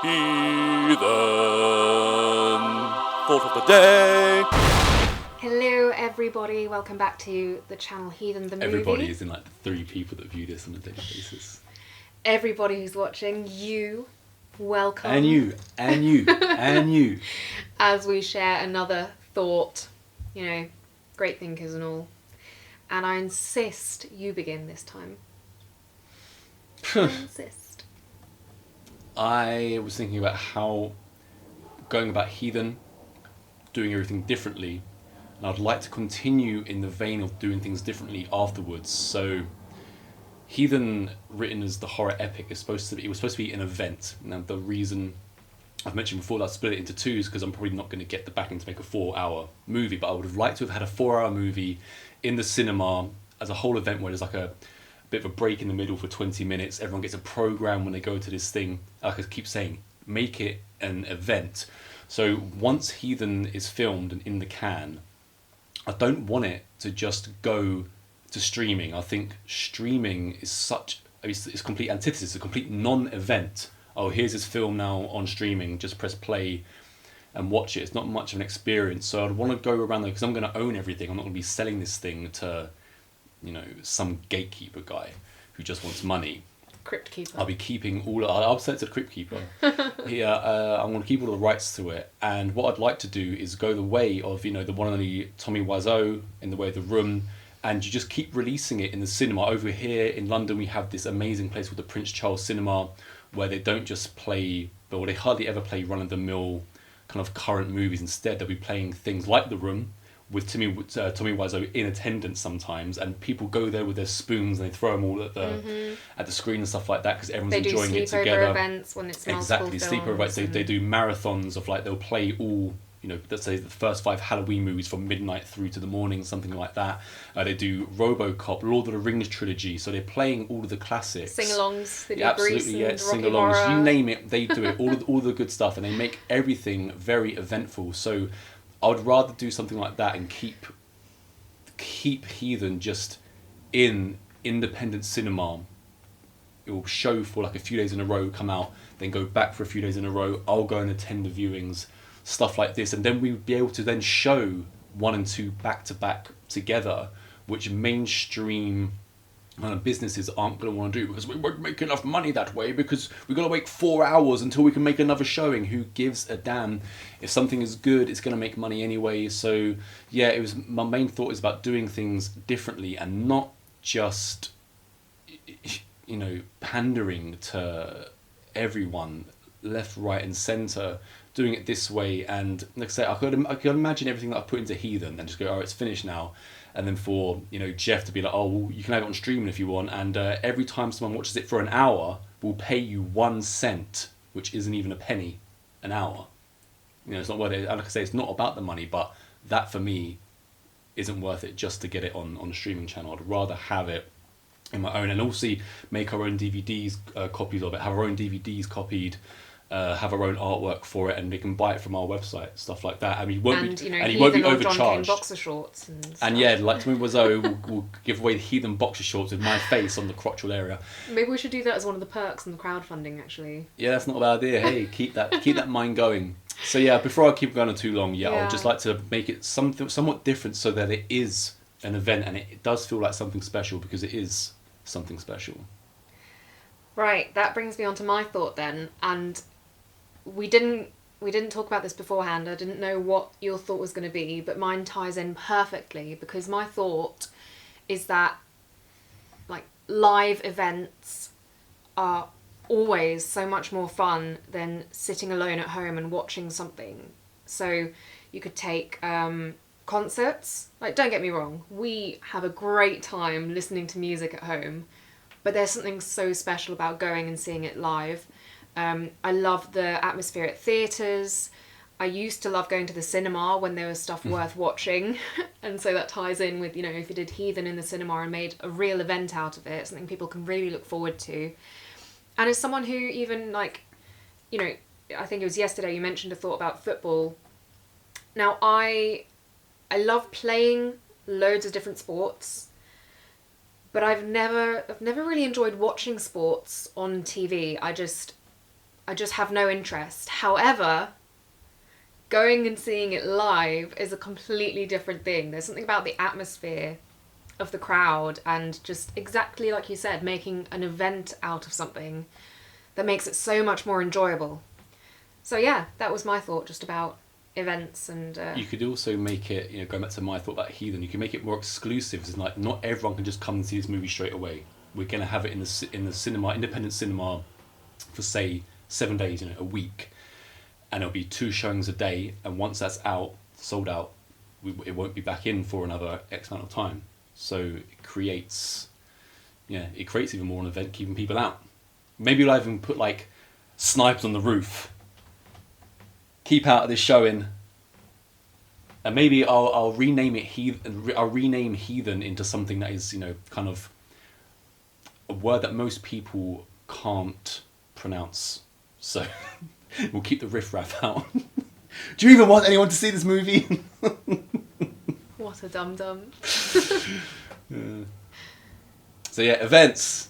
Heathen thought of the day. Hello everybody, welcome back to the channel Heathen the movie. Everybody is in like the 3 people that view this on a daily basis. Everybody who's watching, you, welcome. And you, and you, and you. As we share another thought, great thinkers and all. And I insist you begin this time. I insist. I was thinking about how going about Heathen, doing everything differently, and I'd like to continue in the vein of doing things differently afterwards. So, Heathen, written as the horror epic, was supposed to be an event. Now, the reason I've mentioned before that I split it into 2 is because I'm probably not going to get the backing to make a 4-hour movie, but I would have liked to have had a 4-hour movie in the cinema as a whole event where there's like a bit of a break in the middle for 20 minutes. Everyone gets a program when they go to this thing. Like I keep saying, make it an event. So once Heathen is filmed and in the can, I don't want it to just go to streaming. I think streaming is it's complete antithesis, a complete non-event. Oh, here's this film now on streaming, just press play and watch it. It's not much of an experience. So I'd want to go around there because I'm going to own everything. I'm not going to be selling this thing to, some gatekeeper guy who just wants money. Crypt keeper. I'll be keeping I'll send it to the crypt keeper. I'm going to keep all the rights to it. And what I'd like to do is go the way of, the one and only Tommy Wiseau in the way of The Room. And you just keep releasing it in the cinema. Over here in London, we have this amazing place called the Prince Charles Cinema, where they don't just play, but they hardly ever play run-of-the-mill kind of current movies. Instead, they'll be playing things like The Room, with Tommy Wiseau in attendance sometimes, and people go there with their spoons and they throw them all at the screen and stuff like that because everyone's enjoying it together. They do sleepover events when it's multiple films. Sleepover events. They do marathons of they'll play all, let's say the first 5 Halloween movies from midnight through to the morning, something like that. They do RoboCop, Lord of the Rings trilogy, so they're playing all of the classics. Sing-alongs, they do absolutely, Grease and sing-alongs, Rocky Horror. you name it, they do it. All the good stuff, and they make everything very eventful. So I would rather do something like that and keep Heathen just in independent cinema. It will show for like a few days in a row, come out, then go back for a few days in a row. I'll go and attend the viewings, stuff like this, and then we'll be able to then show 1 and 2 back to back together, which mainstream businesses aren't going to want to do because we won't make enough money that way because we've got to wait 4 hours until we can make another showing. Who gives a damn? If something is good, it's going to make money anyway. So yeah, my main thought is about doing things differently and not just pandering to everyone left, right and centre, doing it this way. And like I say, I could imagine everything that I put into Heathen and just go, oh, it's finished now. And then for Jeff to be like, oh, well, you can have it on streaming if you want, and every time someone watches it for an hour, we'll pay you 1 cent, which isn't even a penny an hour. It's not worth it. Like I say, it's not about the money, but that for me isn't worth it just to get it on a streaming channel. I'd rather have it in my own, and also make our own DVDs, copies of it, have our own DVDs copied, have our own artwork for it, and they can buy it from our website, stuff like that. And you won't be overcharged. John Kane boxer shorts and yeah, like Tommy Wiseau will give away the Heathen boxer shorts with my face on the crotchal area. Maybe we should do that as one of the perks in the crowdfunding, actually. Yeah, that's not a bad idea. Hey, keep that mind going. So yeah, before I keep going on too long, I would just like to make it somewhat different so that it is an event and it does feel like something special because it is something special. Right, that brings me on to my thought then, and we didn't talk about this beforehand. I didn't know what your thought was going to be, but mine ties in perfectly because my thought is that live events are always so much more fun than sitting alone at home and watching something. So you could take concerts. Don't get me wrong, we have a great time listening to music at home, but there's something so special about going and seeing it live. I love the atmosphere at theatres. I used to love going to the cinema when there was stuff worth watching. And so that ties in with, if you did Heathen in the cinema and made a real event out of it, something people can really look forward to. And as someone who even I think it was yesterday you mentioned a thought about football. Now I love playing loads of different sports, but I've never really enjoyed watching sports on TV. I just have no interest. However, going and seeing it live is a completely different thing. There's something about the atmosphere of the crowd and just exactly like you said, making an event out of something that makes it so much more enjoyable. So yeah, that was my thought just about events and... You could also make it, you know, going back to my thought about Heathen, you can make it more exclusive. It's like not everyone can just come and see this movie straight away. We're going to have it in the cinema, independent cinema, for say 7 days, you know, a week. And it'll be 2 showings a day, and once that's out, sold out, it won't be back in for another X amount of time. So it creates even more an event, keeping people out. Maybe we'll even put like snipers on the roof. Keep out of this showing. And maybe I'll rename it Heathen. I'll rename Heathen into something that is, you know, kind of a word that most people can't pronounce. So we'll keep the riffraff out. Do you even want anyone to see this movie? What a dum-dum. Yeah. So yeah, events.